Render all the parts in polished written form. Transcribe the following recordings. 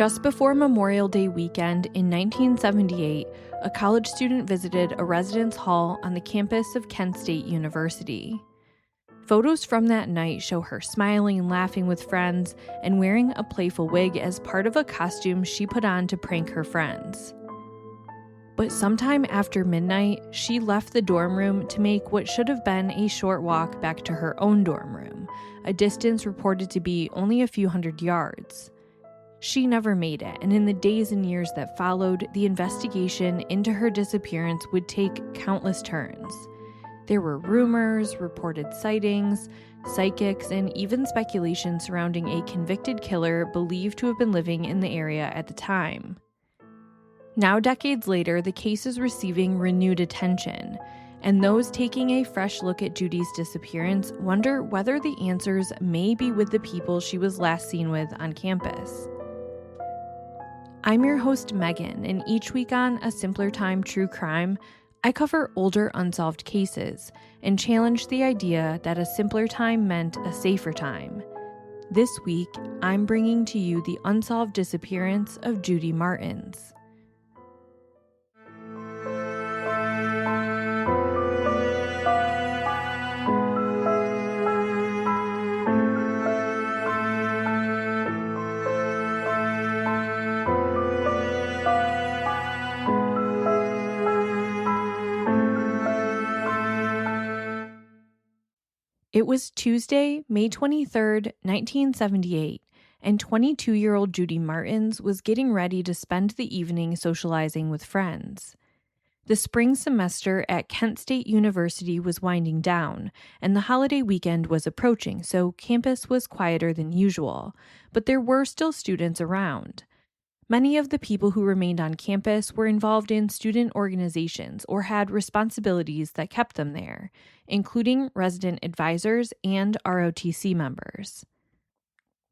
Just before Memorial Day weekend in 1978, a college student visited a residence hall on the campus of Kent State University. Photos from that night show her smiling and laughing with friends and wearing a playful wig as part of a costume she put on to prank her friends. But sometime after midnight, she left the dorm room to make what should have been a short walk back to her own dorm room, a distance reported to be only a few hundred yards. She never made it, and in the days and years that followed, the investigation into her disappearance would take countless turns. There were rumors, reported sightings, psychics, and even speculation surrounding a convicted killer believed to have been living in the area at the time. Now, decades later, the case is receiving renewed attention, and those taking a fresh look at Judy's disappearance wonder whether the answers may be with the people she was last seen with on campus. I'm your host, Megan, and each week on A Simpler Time True Crime, I cover older unsolved cases and challenge the idea that a simpler time meant a safer time. This week, I'm bringing to you the unsolved disappearance of Judy Martins. It was Tuesday, May 23rd, 1978, and 22-year-old Judy Martins was getting ready to spend the evening socializing with friends. The spring semester at Kent State University was winding down, and the holiday weekend was approaching, so campus was quieter than usual, but there were still students around. Many of the people who remained on campus were involved in student organizations or had responsibilities that kept them there, including resident advisors and ROTC members.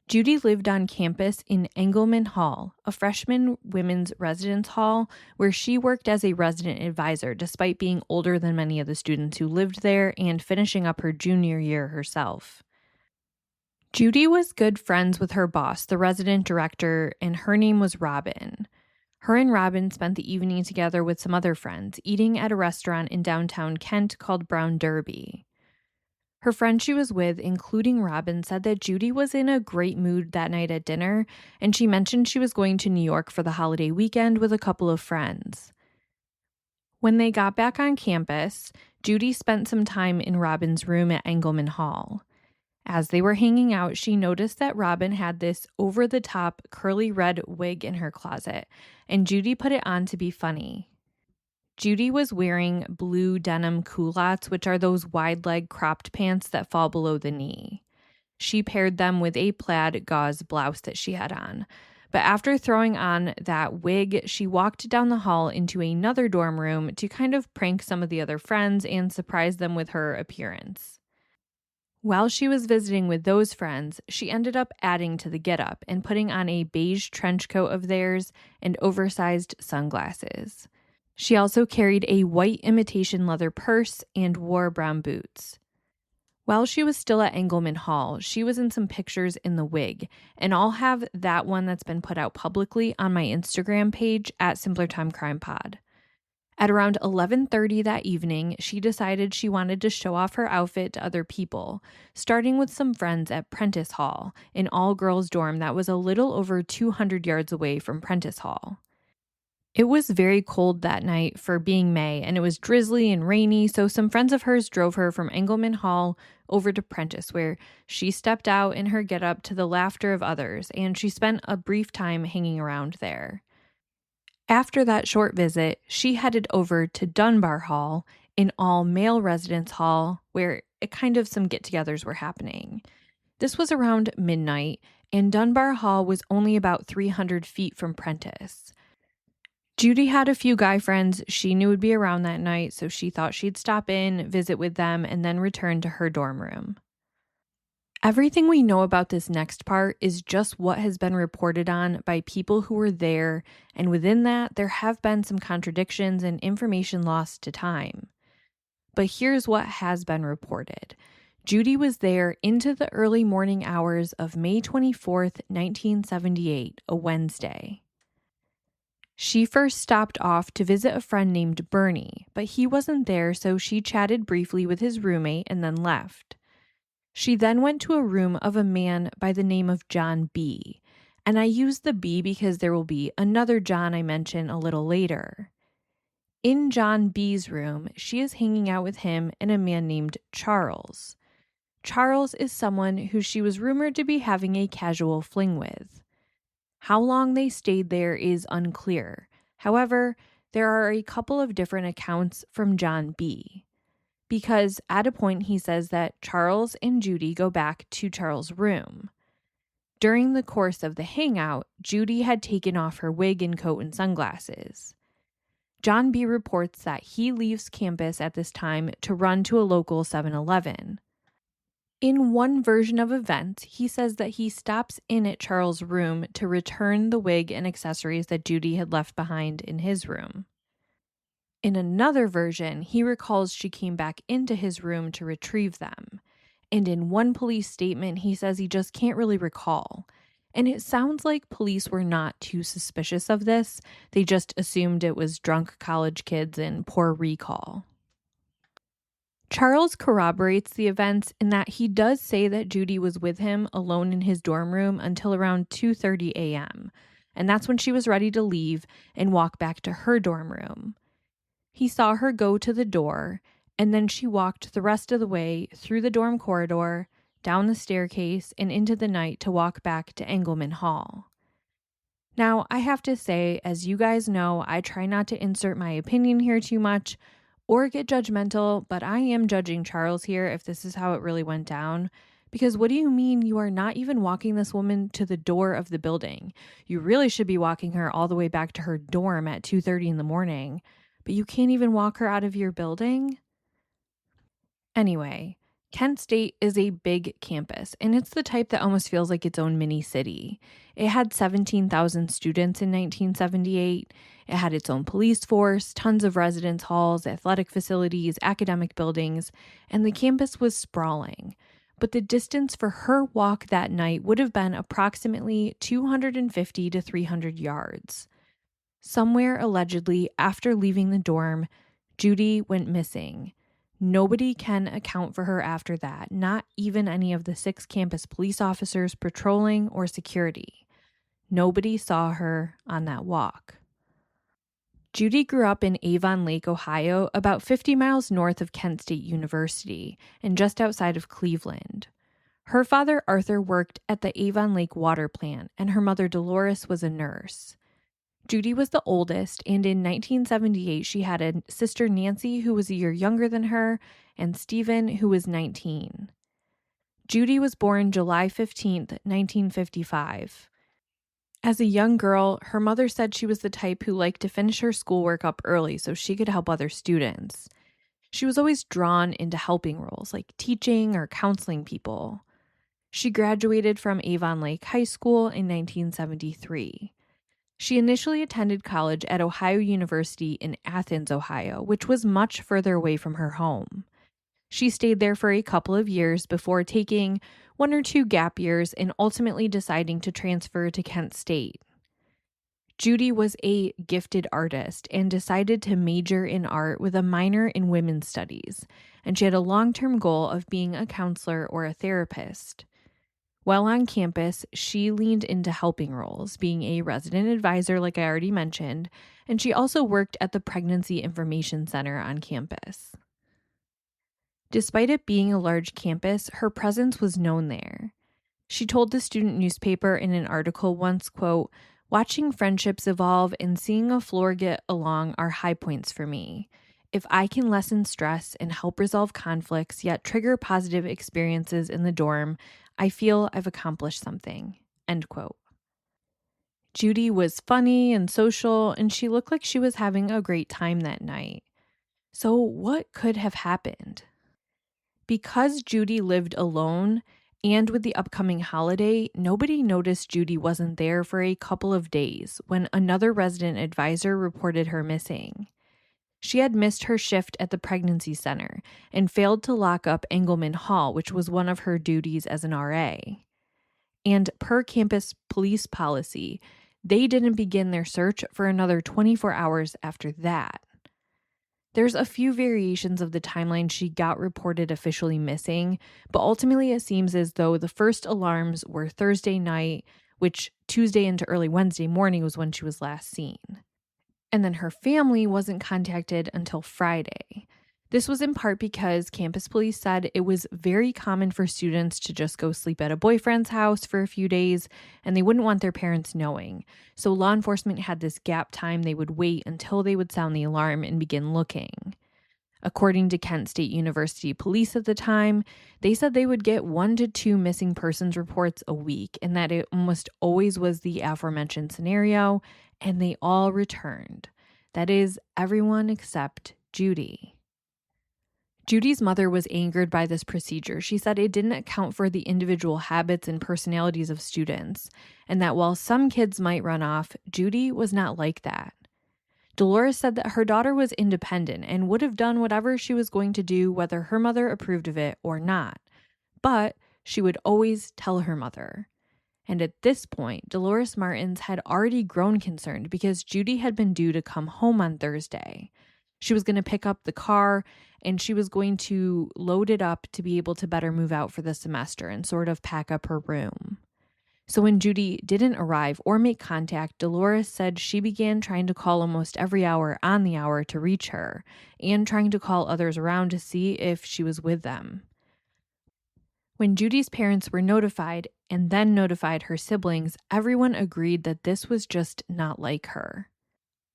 Judy lived on campus in Engelman Hall, a freshman women's residence hall where she worked as a resident advisor despite being older than many of the students who lived there and finishing up her junior year herself. Judy was good friends with her boss, the resident director, and her name was Robin. Her and Robin spent the evening together with some other friends, eating at a restaurant in downtown Kent called Brown Derby. Her friends she was with, including Robin, said that Judy was in a great mood that night at dinner, and she mentioned she was going to New York for the holiday weekend with a couple of friends. When they got back on campus, Judy spent some time in Robin's room at Engelman Hall. As they were hanging out, she noticed that Robin had this over-the-top curly red wig in her closet, and Judy put it on to be funny. Judy was wearing blue denim culottes, which are those wide-leg cropped pants that fall below the knee. She paired them with a plaid gauze blouse that she had on. But after throwing on that wig, she walked down the hall into another dorm room to kind of prank some of the other friends and surprise them with her appearance. While she was visiting with those friends, she ended up adding to the getup and putting on a beige trench coat of theirs and oversized sunglasses. She also carried a white imitation leather purse and wore brown boots. While she was still at Engelman Hall, she was in some pictures in the wig, and I'll have that one that's been put out publicly on my Instagram page at Simpler Time Crime Pod. At around 11:30 that evening, she decided she wanted to show off her outfit to other people, starting with some friends at Prentice Hall, an all-girls dorm that was a little over 200 yards away from Prentice Hall. It was very cold that night for being May, and it was drizzly and rainy, so some friends of hers drove her from Engelman Hall over to Prentice, where she stepped out in her getup to the laughter of others, and she spent a brief time hanging around there. After that short visit, she headed over to Dunbar Hall, an all-male residence hall where some get-togethers were happening. This was around midnight, and Dunbar Hall was only about 300 feet from Prentice. Judy had a few guy friends she knew would be around that night, so she thought she'd stop in, visit with them, and then return to her dorm room. Everything we know about this next part is just what has been reported on by people who were there, and within that, there have been some contradictions and information lost to time. But here's what has been reported. Judy was there into the early morning hours of May 24th, 1978, a Wednesday. She first stopped off to visit a friend named Bernie, but he wasn't there, so she chatted briefly with his roommate and then left. She then went to a room of a man by the name of John B., and I use the B because there will be another John I mention a little later. In John B.'s room, she is hanging out with him and a man named Charles. Charles is someone who she was rumored to be having a casual fling with. How long they stayed there is unclear. However, there are a couple of different accounts from John B. Because at a point he says that Charles and Judy go back to Charles' room. During the course of the hangout, Judy had taken off her wig and coat and sunglasses. John B. reports that he leaves campus at this time to run to a local 7-Eleven. In one version of events, he says that he stops in at Charles' room to return the wig and accessories that Judy had left behind in his room. In another version, he recalls she came back into his room to retrieve them. And in one police statement, he says he just can't really recall. And it sounds like police were not too suspicious of this. They just assumed it was drunk college kids and poor recall. Charles corroborates the events in that he does say that Judy was with him alone in his dorm room until around 2:30 a.m., and that's when she was ready to leave and walk back to her dorm room. He saw her go to the door, and then she walked the rest of the way through the dorm corridor, down the staircase, and into the night to walk back to Engelman Hall. Now, I have to say, as you guys know, I try not to insert my opinion here too much or get judgmental, but I am judging Charles here if this is how it really went down. Because what do you mean you are not even walking this woman to the door of the building? You really should be walking her all the way back to her dorm at 2:30 in the morning, but you can't even walk her out of your building? Anyway, Kent State is a big campus, and it's the type that almost feels like its own mini city. It had 17,000 students in 1978. It had its own police force, tons of residence halls, athletic facilities, academic buildings, and the campus was sprawling. But the distance for her walk that night would have been approximately 250 to 300 yards. Somewhere, allegedly, after leaving the dorm, Judy went missing. Nobody can account for her after that, not even any of the 6 campus police officers patrolling or security. Nobody saw her on that walk. Judy grew up in Avon Lake, Ohio, about 50 miles north of Kent State University and just outside of Cleveland. Her father, Arthur, worked at the Avon Lake water plant, and her mother, Dolores, was a nurse. Judy was the oldest, and in 1978, she had a sister, Nancy, who was a year younger than her, and Stephen, who was 19. Judy was born July 15th, 1955. As a young girl, her mother said she was the type who liked to finish her schoolwork up early so she could help other students. She was always drawn into helping roles, like teaching or counseling people. She graduated from Avon Lake High School in 1973. She initially attended college at Ohio University in Athens, Ohio, which was much further away from her home. She stayed there for a couple of years before taking 1 or 2 gap years and ultimately deciding to transfer to Kent State. Judy was a gifted artist and decided to major in art with a minor in women's studies, and she had a long-term goal of being a counselor or a therapist. While on campus, she leaned into helping roles, being a resident advisor, like I already mentioned, and she also worked at the Pregnancy Information Center on campus. Despite it being a large campus, her presence was known there. She told the student newspaper in an article once, quote, "Watching friendships evolve and seeing a floor get along are high points for me. If I can lessen stress and help resolve conflicts, yet trigger positive experiences in the dorm, I feel I've accomplished something," end quote. Judy was funny and social, and she looked like she was having a great time that night. So what could have happened? Because Judy lived alone, and with the upcoming holiday, nobody noticed Judy wasn't there for a couple of days when another resident advisor reported her missing. She had missed her shift at the pregnancy center and failed to lock up Engelman Hall, which was one of her duties as an RA. And per campus police policy, they didn't begin their search for another 24 hours after that. There's a few variations of the timeline she got reported officially missing, but ultimately it seems as though the first alarms were Thursday night, which Tuesday into early Wednesday morning was when she was last seen. And then her family wasn't contacted until Friday. This was in part because campus police said it was very common for students to just go sleep at a boyfriend's house for a few days, and they wouldn't want their parents knowing. So law enforcement had this gap time they would wait until they would sound the alarm and begin looking. According to Kent State University police at the time, they said they would get 1 to 2 missing persons reports a week, and that it almost always was the aforementioned scenario, and they all returned. That is, everyone except Judy. Judy's mother was angered by this procedure. She said it didn't account for the individual habits and personalities of students, and that while some kids might run off, Judy was not like that. Dolores said that her daughter was independent and would have done whatever she was going to do, whether her mother approved of it or not. But she would always tell her mother. And at this point, Dolores Martins had already grown concerned because Judy had been due to come home on Thursday. She was going to pick up the car and she was going to load it up to be able to better move out for the semester and sort of pack up her room. So when Judy didn't arrive or make contact, Dolores said she began trying to call almost every hour on the hour to reach her and trying to call others around to see if she was with them. When Judy's parents were notified and then notified her siblings, everyone agreed that this was just not like her.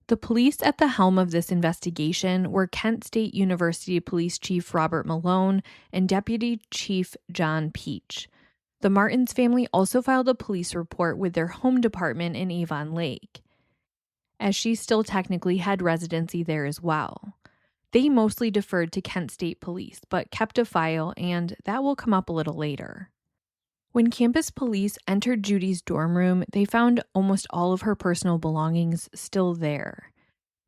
The police at the helm of this investigation were Kent State University Police Chief Robert Malone and Deputy Chief John Peach. The Martins family also filed a police report with their home department in Avon Lake, as she still technically had residency there as well. They mostly deferred to Kent State Police, but kept a file, and that will come up a little later. When campus police entered Judy's dorm room, they found almost all of her personal belongings still there.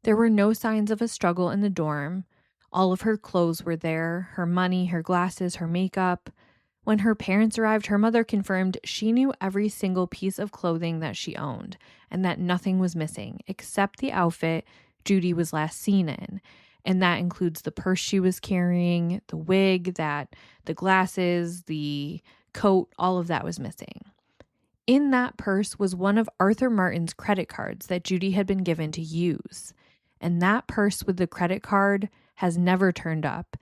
There were no signs of a struggle in the dorm. All of her clothes were there, her money, her glasses, her makeup. When her parents arrived, her mother confirmed she knew every single piece of clothing that she owned and that nothing was missing except the outfit Judy was last seen in. And that includes the purse she was carrying, the wig, the glasses, the coat, all of that was missing. In that purse was one of Arthur Martin's credit cards that Judy had been given to use. And that purse with the credit card has never turned up,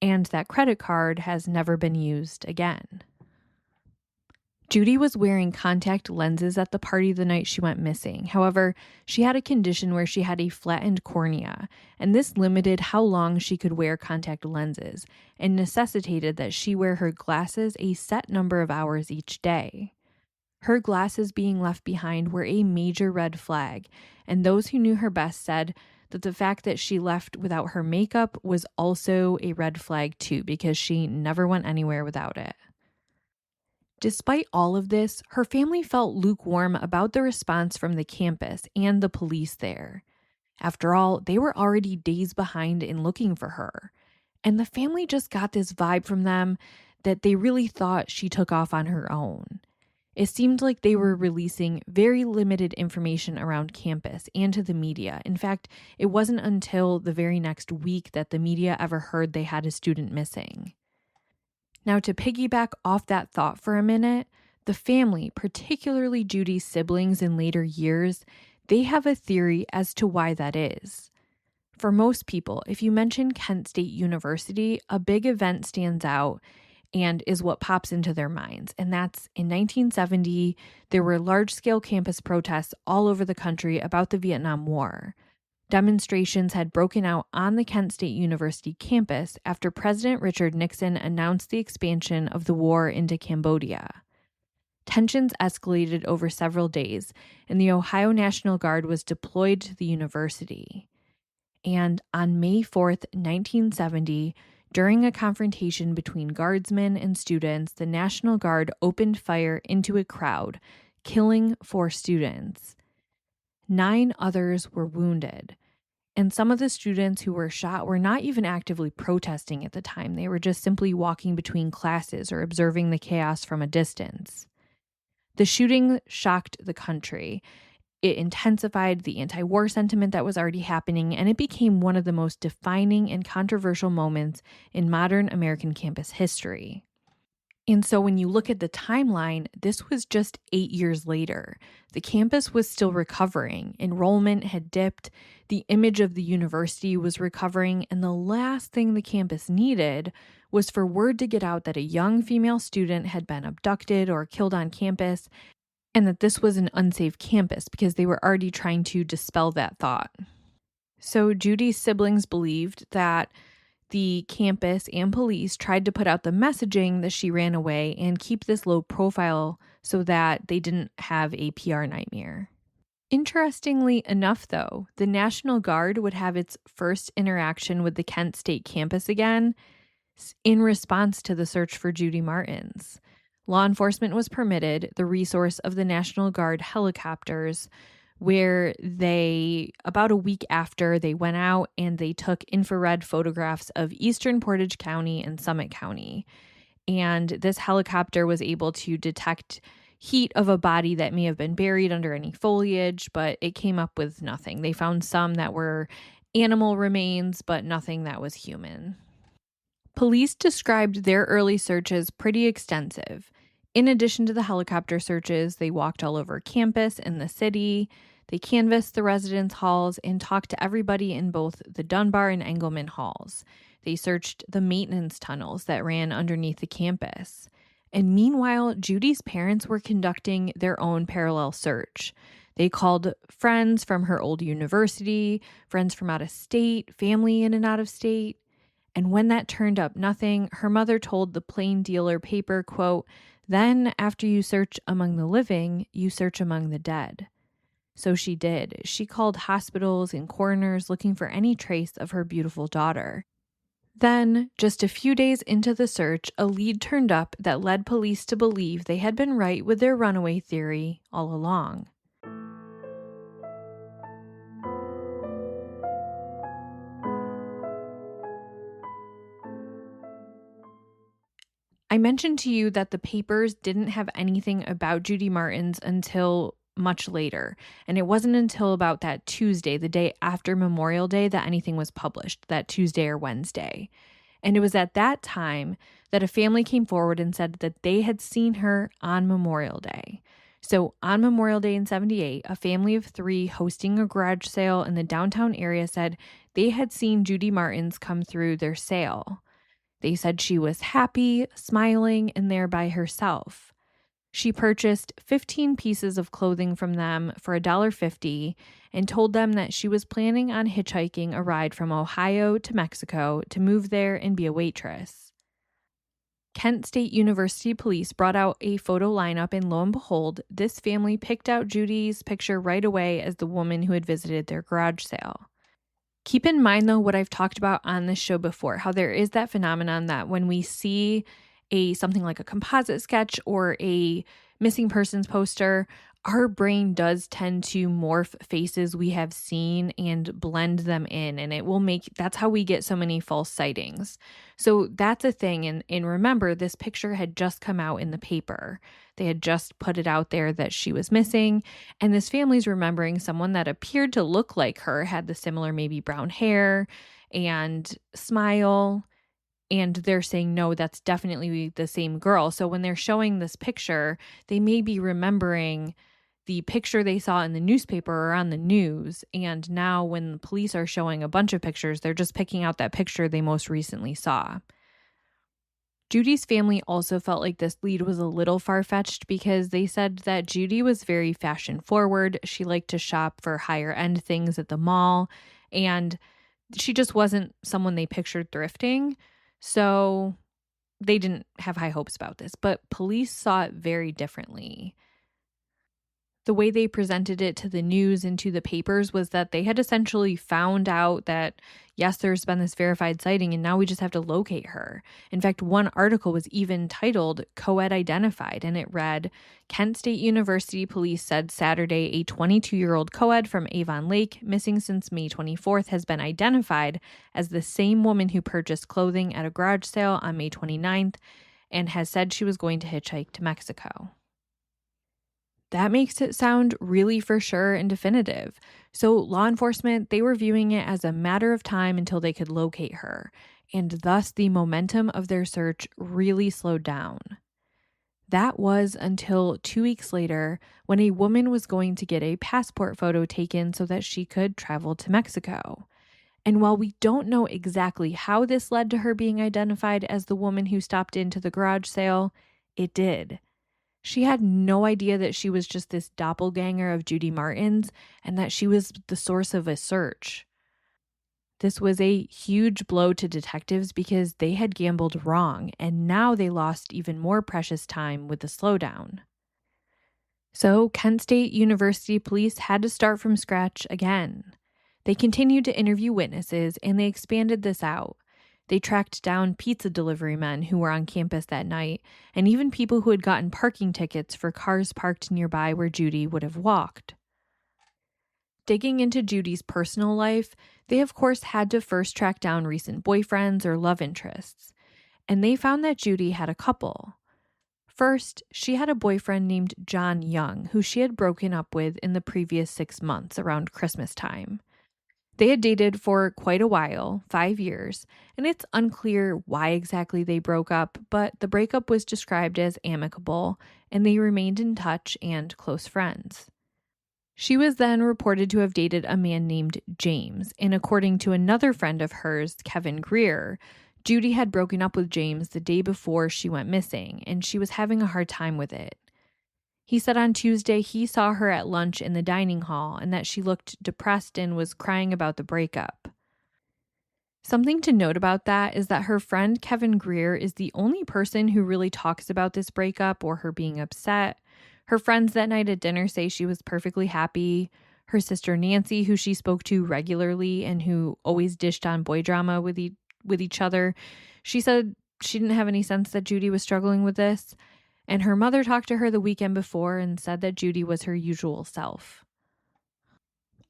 and that credit card has never been used again. Judy was wearing contact lenses at the party the night she went missing. However, she had a condition where she had a flattened cornea, and this limited how long she could wear contact lenses and necessitated that she wear her glasses a set number of hours each day. Her glasses being left behind were a major red flag, and those who knew her best said that the fact that she left without her makeup was also a red flag too, because she never went anywhere without it. Despite all of this, her family felt lukewarm about the response from the campus and the police there. After all, they were already days behind in looking for her, and the family just got this vibe from them that they really thought she took off on her own. It seemed like they were releasing very limited information around campus and to the media. In fact, it wasn't until the very next week that the media ever heard they had a student missing. Now, to piggyback off that thought for a minute, the family, particularly Judy's siblings in later years, they have a theory as to why that is. For most people, if you mention Kent State University, a big event stands out and is what pops into their minds. And that's in 1970, there were large-scale campus protests all over the country about the Vietnam War. Demonstrations had broken out on the Kent State University campus after President Richard Nixon announced the expansion of the war into Cambodia. Tensions escalated over several days, and the Ohio National Guard was deployed to the university. And on May 4th, 1970, during a confrontation between guardsmen and students, the National Guard opened fire into a crowd, killing 4 students. 9 others were wounded. And some of the students who were shot were not even actively protesting at the time. They were just simply walking between classes or observing the chaos from a distance. The shooting shocked the country. It intensified the anti war sentiment that was already happening, and it became one of the most defining and controversial moments in modern American campus history. And so when you look at the timeline, this was just 8 years later. The campus was still recovering, enrollment had dipped, the image of the university was recovering, and the last thing the campus needed was for word to get out that a young female student had been abducted or killed on campus, and that this was an unsafe campus because they were already trying to dispel that thought. So Judy's siblings believed that the campus and police tried to put out the messaging that she ran away and keep this low profile so that they didn't have a PR nightmare. Interestingly enough, though, the National Guard would have its first interaction with the Kent State campus again in response to the search for Judy Martins. Law enforcement was permitted the resource of the National Guard helicopters, where they, about a week after, they went out and they took infrared photographs of Eastern Portage County and Summit County. And this helicopter was able to detect heat of a body that may have been buried under any foliage, but it came up with nothing. They found some that were animal remains, but nothing that was human. Police described their early searches pretty extensive. In addition to the helicopter searches, they walked all over campus and the city. They canvassed the residence halls and talked to everybody in both the Dunbar and Engelman halls. They searched the maintenance tunnels that ran underneath the campus. And meanwhile, Judy's parents were conducting their own parallel search. They called friends from her old university, friends from out of state, family in and out of state. And when that turned up nothing, her mother told the Plain Dealer paper, quote, "Then after you search among the living, you search among the dead." So she did. She called hospitals and coroners looking for any trace of her beautiful daughter. Then, just a few days into the search, a lead turned up that led police to believe they had been right with their runaway theory all along. I mentioned to you that the papers didn't have anything about Judy Martins until much later. And it wasn't until about that Tuesday, the day after Memorial Day, that anything was published, that Tuesday or Wednesday. And it was at that time that a family came forward and said that they had seen her on Memorial Day. So on Memorial Day in 78, a family of 3 hosting a garage sale in the downtown area said they had seen Judy Martins come through their sale. They said she was happy, smiling, and there by herself. She purchased 15 pieces of clothing from them for $1.50 and told them that she was planning on hitchhiking a ride from Ohio to Mexico to move there and be a waitress. Kent State University police brought out a photo lineup, and lo and behold, this family picked out Judy's picture right away as the woman who had visited their garage sale. Keep in mind, though, what I've talked about on this show before, how there is that phenomenon that when we see something like a composite sketch or a missing persons poster, our brain does tend to morph faces we have seen and blend them in, and that's how we get so many false sightings. So that's a thing. And remember, this picture had just come out in the paper. They had just put it out there that she was missing, and this family's remembering someone that appeared to look like her, had the similar maybe brown hair and smile. And they're saying, no, that's definitely the same girl. So when they're showing this picture, they may be remembering the picture they saw in the newspaper or on the news. And now when the police are showing a bunch of pictures, they're just picking out that picture they most recently saw. Judy's family also felt like this lead was a little far-fetched because they said that Judy was very fashion forward. She liked to shop for higher end things at the mall, and she just wasn't someone they pictured thrifting. So they didn't have high hopes about this, but police saw it very differently. The way they presented it to the news and to the papers was that they had essentially found out that, yes, there's been this verified sighting and now we just have to locate her. In fact, one article was even titled Co-ed Identified, and it read, Kent State University police said Saturday a 22-year-old co-ed from Avon Lake, missing since May 24th, has been identified as the same woman who purchased clothing at a garage sale on May 29th and has said she was going to hitchhike to Mexico. That makes it sound really for sure and definitive. So law enforcement, they were viewing it as a matter of time until they could locate her, and thus the momentum of their search really slowed down. That was until 2 weeks later when a woman was going to get a passport photo taken so that she could travel to Mexico. And while we don't know exactly how this led to her being identified as the woman who stopped into the garage sale, it did. She had no idea that she was just this doppelganger of Judy Martin's and that she was the source of a search. This was a huge blow to detectives because they had gambled wrong, and now they lost even more precious time with the slowdown. So Kent State University police had to start from scratch again. They continued to interview witnesses, and they expanded this out. They tracked down pizza delivery men who were on campus that night, and even people who had gotten parking tickets for cars parked nearby where Judy would have walked. Digging into Judy's personal life, they of course had to first track down recent boyfriends or love interests, and they found that Judy had a couple. First, she had a boyfriend named John Young, who she had broken up with in the previous 6 months around Christmas time. They had dated for quite a while, 5 years, and it's unclear why exactly they broke up, but the breakup was described as amicable, and they remained in touch and close friends. She was then reported to have dated a man named James, and according to another friend of hers, Kevin Greer, Judy had broken up with James the day before she went missing, and she was having a hard time with it. He said on Tuesday he saw her at lunch in the dining hall and that she looked depressed and was crying about the breakup. Something to note about that is that her friend Kevin Greer is the only person who really talks about this breakup or her being upset. Her friends that night at dinner say she was perfectly happy. Her sister Nancy, who she spoke to regularly and who always dished on boy drama with each other, she said she didn't have any sense that Judy was struggling with this. And her mother talked to her the weekend before and said that Judy was her usual self.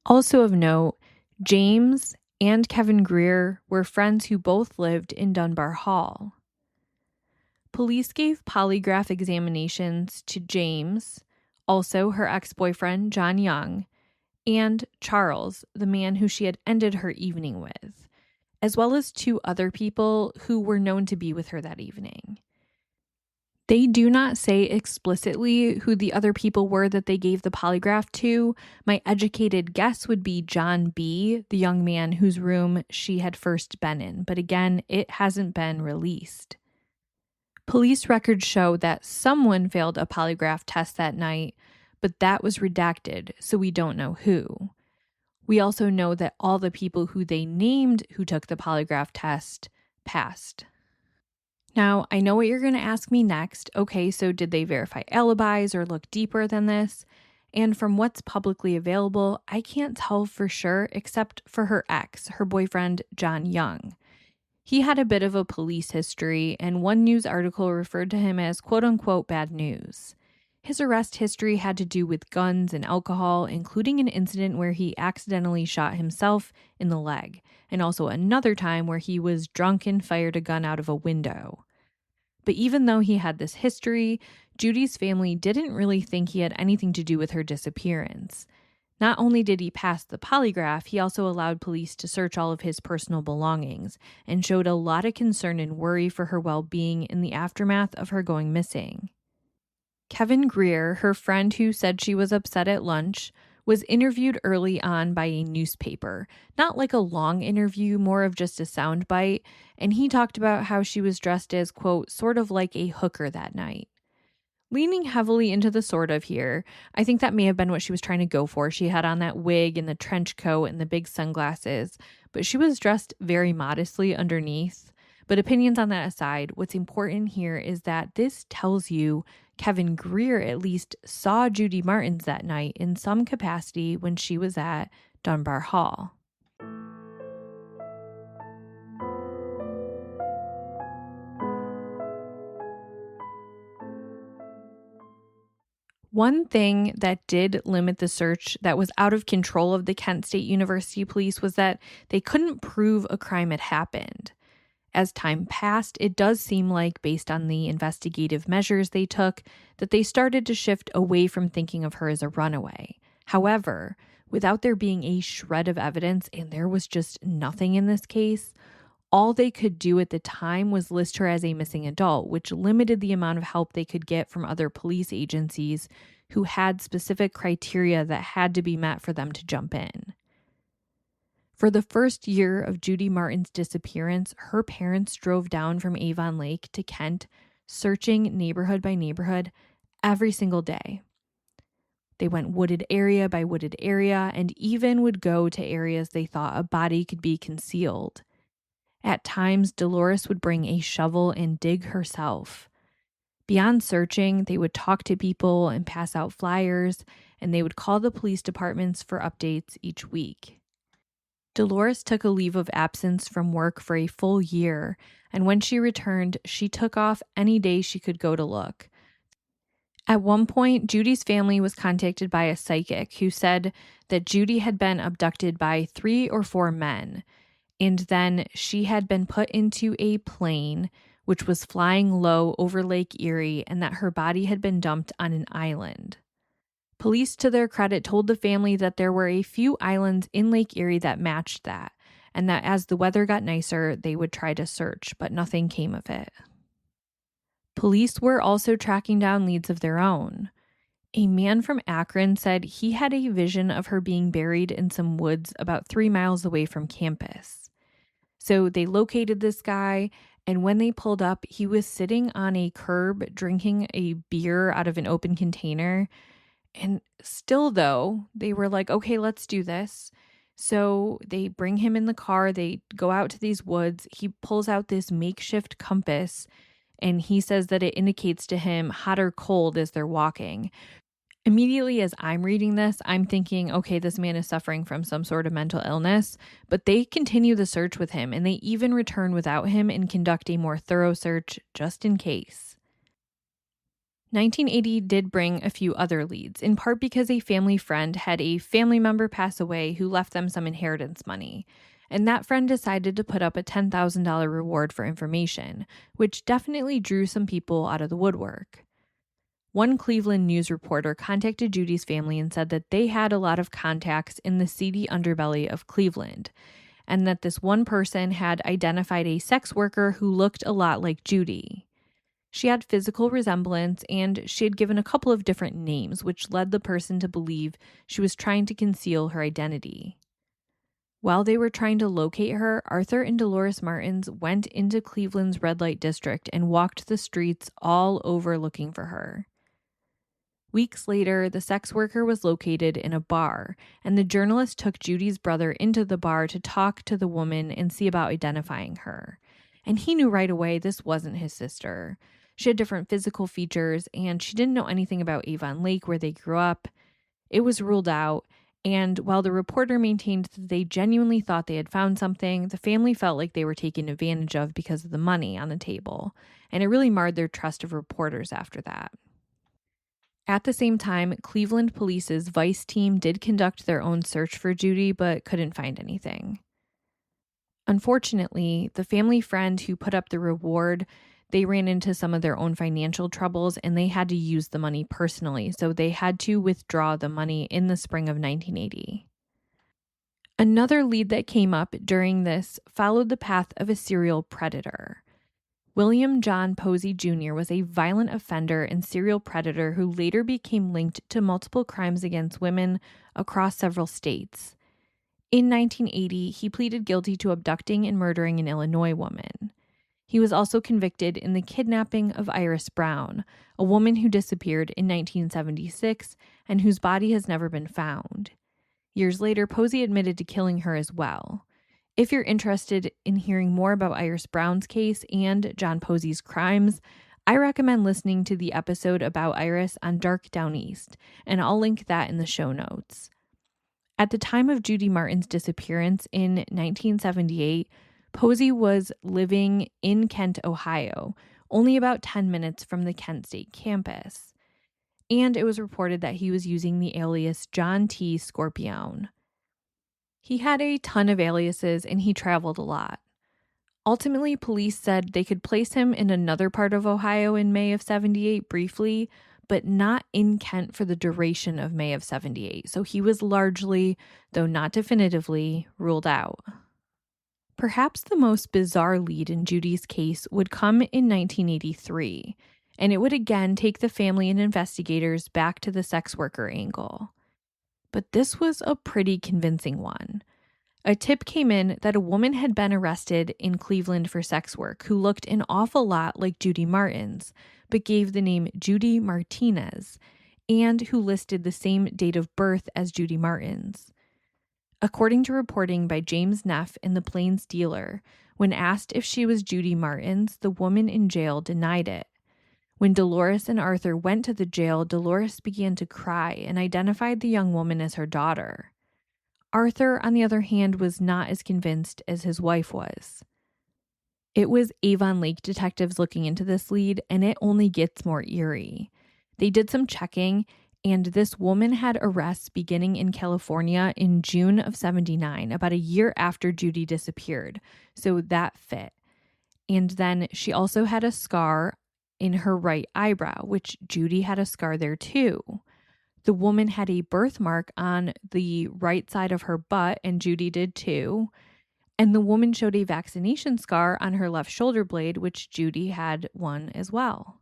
Also of note, James and Kevin Greer were friends who both lived in Dunbar Hall. Police gave polygraph examinations to James, also her ex-boyfriend John Young, and Charles, the man who she had ended her evening with, as well as 2 other people who were known to be with her that evening. They do not say explicitly who the other people were that they gave the polygraph to. My educated guess would be John B., the young man whose room she had first been in, but again, it hasn't been released. Police records show that someone failed a polygraph test that night, but that was redacted, so we don't know who. We also know that all the people who they named who took the polygraph test passed. Now, I know what you're going to ask me next. Okay, so did they verify alibis or look deeper than this? And from what's publicly available, I can't tell for sure except for her ex, her boyfriend, John Young. He had a bit of a police history, and one news article referred to him as quote-unquote bad news. His arrest history had to do with guns and alcohol, including an incident where he accidentally shot himself in the leg, and also another time where he was drunk and fired a gun out of a window. But even though he had this history, Judy's family didn't really think he had anything to do with her disappearance. Not only did he pass the polygraph, he also allowed police to search all of his personal belongings and showed a lot of concern and worry for her well-being in the aftermath of her going missing. Kevin Greer, her friend who said she was upset at lunch, was interviewed early on by a newspaper. Not like a long interview, more of just a soundbite, and he talked about how she was dressed as, quote, sort of like a hooker that night. Leaning heavily into the sort of here, I think that may have been what she was trying to go for. She had on that wig and the trench coat and the big sunglasses, but she was dressed very modestly underneath. But opinions on that aside, what's important here is that this tells you Kevin Greer at least saw Judy Martins that night in some capacity when she was at Dunbar Hall. One thing that did limit the search that was out of control of the Kent State University police was that they couldn't prove a crime had happened. As time passed, it does seem like, based on the investigative measures they took, that they started to shift away from thinking of her as a runaway. However, without there being a shred of evidence, and there was just nothing in this case, all they could do at the time was list her as a missing adult, which limited the amount of help they could get from other police agencies who had specific criteria that had to be met for them to jump in. For the first year of Judy Martin's disappearance, her parents drove down from Avon Lake to Kent, searching neighborhood by neighborhood every single day. They went wooded area by wooded area and even would go to areas they thought a body could be concealed. At times, Dolores would bring a shovel and dig herself. Beyond searching, they would talk to people and pass out flyers, and they would call the police departments for updates each week. Dolores took a leave of absence from work for a full year, and when she returned, she took off any day she could go to look. At one point, Judy's family was contacted by a psychic who said that Judy had been abducted by 3 or 4 men, and then she had been put into a plane which was flying low over Lake Erie, and that her body had been dumped on an island. Police, to their credit, told the family that there were a few islands in Lake Erie that matched that, and that as the weather got nicer, they would try to search, but nothing came of it. Police were also tracking down leads of their own. A man from Akron said he had a vision of her being buried in some woods about 3 miles away from campus. So they located this guy, and when they pulled up, he was sitting on a curb drinking a beer out of an open container. And still, though, they were like, okay, let's do this. So they bring him in the car. They go out to these woods. He pulls out this makeshift compass, and he says that it indicates to him hot or cold as they're walking. Immediately as I'm reading this, I'm thinking, okay, this man is suffering from some sort of mental illness, but they continue the search with him, and they even return without him and conduct a more thorough search just in case. 1980 did bring a few other leads, in part because a family friend had a family member pass away who left them some inheritance money, and that friend decided to put up a $10,000 reward for information, which definitely drew some people out of the woodwork. One Cleveland news reporter contacted Judy's family and said that they had a lot of contacts in the seedy underbelly of Cleveland, and that this one person had identified a sex worker who looked a lot like Judy. She had physical resemblance, and she had given a couple of different names, which led the person to believe she was trying to conceal her identity. While they were trying to locate her, Arthur and Dolores Martins went into Cleveland's red light district and walked the streets all over looking for her. Weeks later, the sex worker was located in a bar, and the journalist took Judy's brother into the bar to talk to the woman and see about identifying her. And he knew right away this wasn't his sister. She had different physical features, and she didn't know anything about Avon Lake, where they grew up. It was ruled out, and while the reporter maintained that they genuinely thought they had found something, the family felt like they were taken advantage of because of the money on the table, and it really marred their trust of reporters after that. At the same time, Cleveland Police's Vice team did conduct their own search for Judy, but couldn't find anything. Unfortunately, the family friend who put up the reward, they ran into some of their own financial troubles, and they had to use the money personally, so they had to withdraw the money in the spring of 1980. Another lead that came up during this followed the path of a serial predator. William John Posey Jr. was a violent offender and serial predator who later became linked to multiple crimes against women across several states. In 1980, he pleaded guilty to abducting and murdering an Illinois woman. He was also convicted in the kidnapping of Iris Brown, a woman who disappeared in 1976 and whose body has never been found. Years later, Posey admitted to killing her as well. If you're interested in hearing more about Iris Brown's case and John Posey's crimes, I recommend listening to the episode about Iris on Dark Down East, and I'll link that in the show notes. At the time of Judy Martin's disappearance in 1978, Posey was living in Kent, Ohio, only about 10 minutes from the Kent State campus. and it was reported that he was using the alias John T. Scorpione. He had a ton of aliases and he traveled a lot. Ultimately, police said they could place him in another part of Ohio in May of 78 briefly, but not in Kent for the duration of May of 78. So he was largely, though not definitively, ruled out. Perhaps the most bizarre lead in Judy's case would come in 1983, and it would again take the family and investigators back to the sex worker angle. But this was a pretty convincing one. A tip came in that a woman had been arrested in Cleveland for sex work who looked an awful lot like Judy Martins, but gave the name Judy Martinez, and who listed the same date of birth as Judy Martins. According to reporting by James Neff in the Plains Dealer, when asked if she was Judy Martins, the woman in jail denied it. When Dolores and Arthur went to the jail, Dolores began to cry and identified the young woman as her daughter. Arthur, on the other hand, was not as convinced as his wife was. It was Avon Lake detectives looking into this lead, and it only gets more eerie. They did some checking, and this woman had arrests beginning in California in June of 79, about a year after Judy disappeared, so that fit. And then she also had a scar in her right eyebrow, which Judy had a scar there too. The woman had a birthmark on the right side of her butt, and Judy did too. And the woman showed a vaccination scar on her left shoulder blade, which Judy had one as well.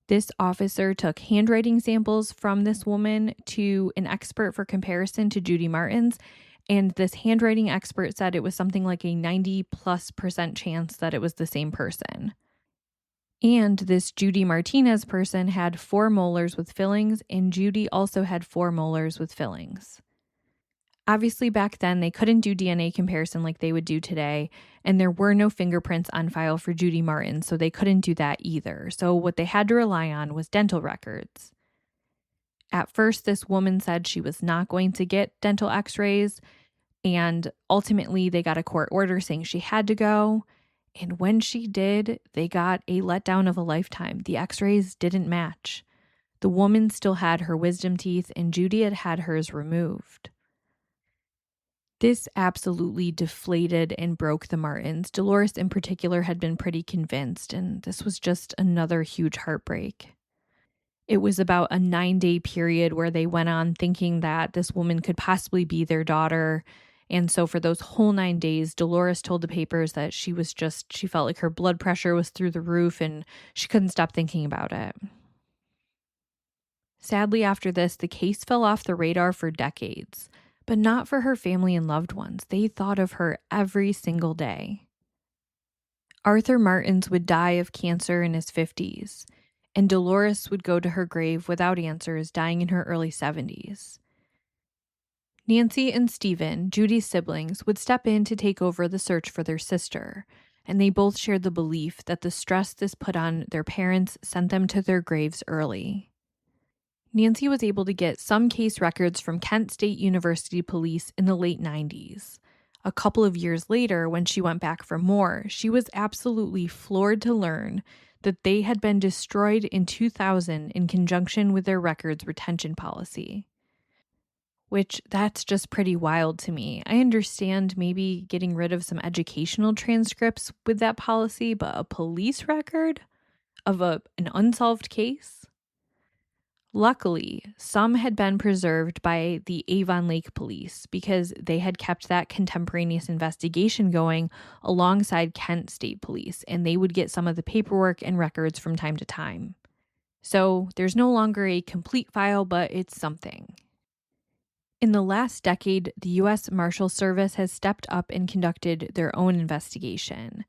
This officer took handwriting samples from this woman to an expert for comparison to Judy Martins, and this handwriting expert said it was something like a 90+% chance that it was the same person. And this Judy Martinez person had 4 molars with fillings, and Judy also had 4 molars with fillings. Obviously, back then, they couldn't do DNA comparison like they would do today, and there were no fingerprints on file for Judy Martin, so they couldn't do that either. So what they had to rely on was dental records. At first, this woman said she was not going to get dental x-rays, and ultimately they got a court order saying she had to go. And when she did, they got a letdown of a lifetime. The x-rays didn't match. The woman still had her wisdom teeth, and Judy had had hers removed. This absolutely deflated and broke the Martins. Dolores in particular had been pretty convinced, and this was just another huge heartbreak. It was about a 9-day period where they went on thinking that this woman could possibly be their daughter. And so for those whole 9 days, Dolores told the papers that she felt like her blood pressure was through the roof and she couldn't stop thinking about it. Sadly, after this, the case fell off the radar for decades, but not for her family and loved ones. They thought of her every single day. Arthur Martins would die of cancer in his 50s, and Dolores would go to her grave without answers, dying in her early 70s. Nancy and Stephen, Judy's siblings, would step in to take over the search for their sister, and they both shared the belief that the stress this put on their parents sent them to their graves early. Nancy was able to get some case records from Kent State University police in the late 90s. A couple of years later, when she went back for more, she was absolutely floored to learn that they had been destroyed in 2000 in conjunction with their records retention policy. Which, that's just pretty wild to me. I understand maybe getting rid of some educational transcripts with that policy, but a police record of an unsolved case? Luckily, some had been preserved by the Avon Lake police because they had kept that contemporaneous investigation going alongside Kent State Police, and they would get some of the paperwork and records from time to time. So there's no longer a complete file, but it's something. In the last decade, the U.S. Marshal Service has stepped up and conducted their own investigation.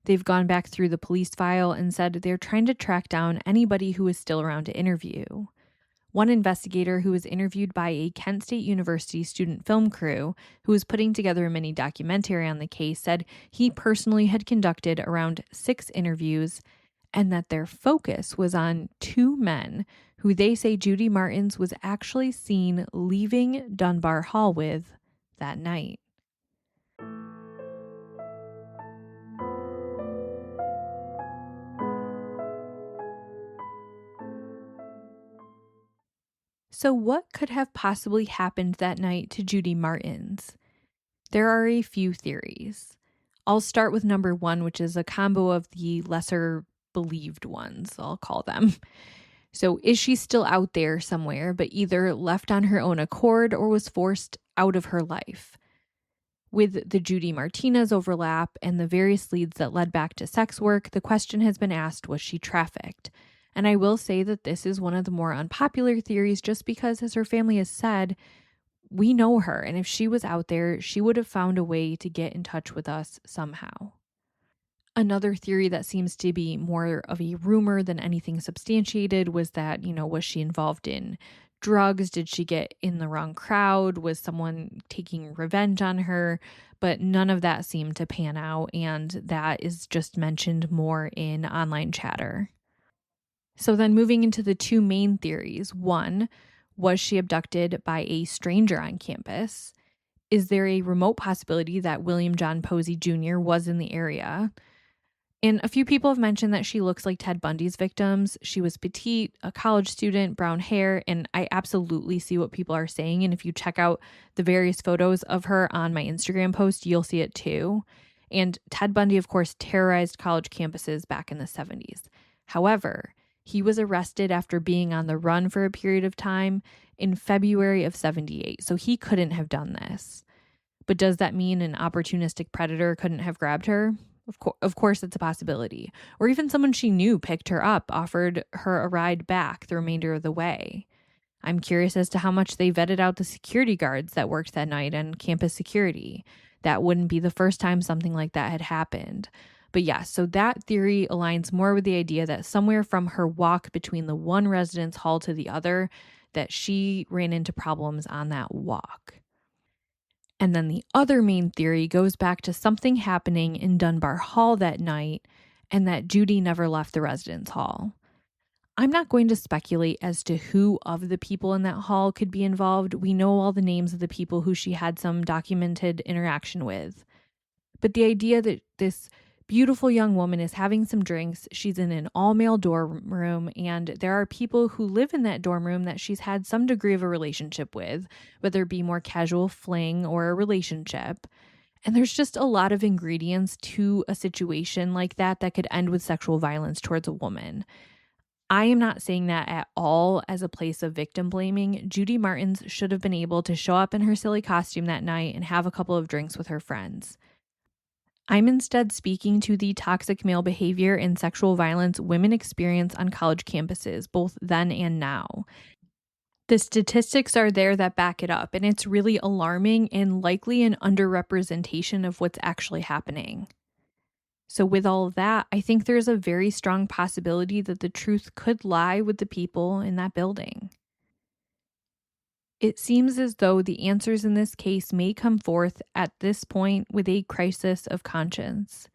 They've gone back through the police file and said they're trying to track down anybody who is still around to interview. One investigator who was interviewed by a Kent State University student film crew who was putting together a mini documentary on the case said he personally had conducted around 6 interviews and that their focus was on 2 men who they say Judy Martins was actually seen leaving Dunbar Hall with that night. So, what could have possibly happened that night to Judy Martins? There are a few theories. I'll start with number one, which is a combo of the lesser believed ones, I'll call them. So, is she still out there somewhere, but either left on her own accord or was forced out of her life? With the Judy Martinez overlap and the various leads that led back to sex work, the question has been asked, was she trafficked? And I will say that this is one of the more unpopular theories just because, as her family has said, we know her. And if she was out there, she would have found a way to get in touch with us somehow. Another theory that seems to be more of a rumor than anything substantiated was that, was she involved in drugs? Did she get in the wrong crowd? Was someone taking revenge on her? But none of that seemed to pan out, and that is just mentioned more in online chatter. So then moving into the two main theories. One, was she abducted by a stranger on campus? Is there a remote possibility that William John Posey Jr. was in the area? And a few people have mentioned that she looks like Ted Bundy's victims. She was petite, a college student, brown hair, and I absolutely see what people are saying. And if you check out the various photos of her on my Instagram post, you'll see it too. And Ted Bundy, of course, terrorized college campuses back in the 70s. However, he was arrested after being on the run for a period of time in February of 78, so he couldn't have done this. But does that mean an opportunistic predator couldn't have grabbed her? Of course, it's a possibility. Or even someone she knew picked her up, offered her a ride back the remainder of the way. I'm curious as to how much they vetted out the security guards that worked that night and campus security. That wouldn't be the first time something like that had happened. But yes, so that theory aligns more with the idea that somewhere from her walk between the one residence hall to the other, that she ran into problems on that walk. And then the other main theory goes back to something happening in Dunbar Hall that night and that Judy never left the residence hall. I'm not going to speculate as to who of the people in that hall could be involved. We know all the names of the people who she had some documented interaction with. But the idea that this beautiful young woman is having some drinks, she's in an all-male dorm room, and there are people who live in that dorm room that she's had some degree of a relationship with, whether it be more casual fling or a relationship. And there's just a lot of ingredients to a situation like that could end with sexual violence towards a woman. I am not saying that at all as a place of victim blaming. Judy Martins should have been able to show up in her silly costume that night and have a couple of drinks with her friends. I'm instead speaking to the toxic male behavior and sexual violence women experience on college campuses, both then and now. The statistics are there that back it up, and it's really alarming and likely an underrepresentation of what's actually happening. So with all of that, I think there's a very strong possibility that the truth could lie with the people in that building. It seems as though the answers in this case may come forth at this point with a crisis of conscience.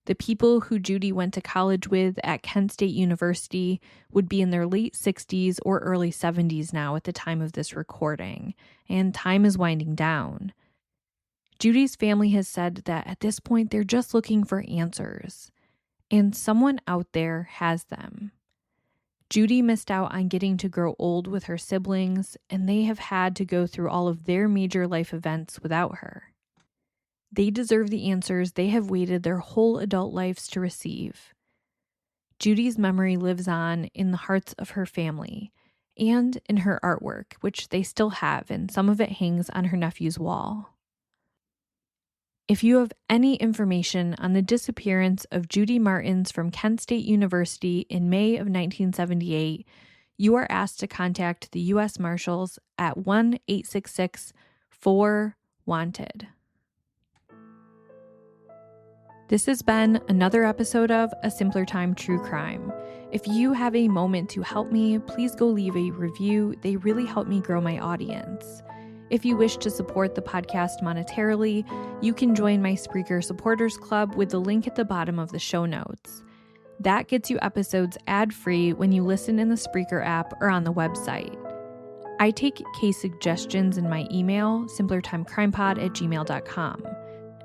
The people who Judy went to college with at Kent State University would be in their late 60s or early 70s now at the time of this recording, and time is winding down. Judy's family has said that at this point they're just looking for answers, and someone out there has them. Judy missed out on getting to grow old with her siblings, and they have had to go through all of their major life events without her. They deserve the answers they have waited their whole adult lives to receive. Judy's memory lives on in the hearts of her family and in her artwork, which they still have, and some of it hangs on her nephew's wall. If you have any information on the disappearance of Judy Martins from Kent State University in May of 1978, you are asked to contact the U.S. Marshals at 1-866-4-WANTED. This has been another episode of A Simpler Time True Crime. If you have a moment to help me, please go leave a review. They really help me grow my audience. If you wish to support the podcast monetarily, you can join my Spreaker Supporters Club with the link at the bottom of the show notes. That gets you episodes ad-free when you listen in the Spreaker app or on the website. I take case suggestions in my email, simplertimecrimepod@gmail.com.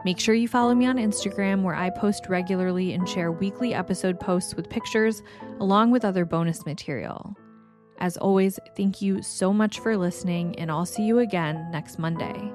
Make sure you follow me on Instagram, where I post regularly and share weekly episode posts with pictures along with other bonus material. As always, thank you so much for listening, and I'll see you again next Monday.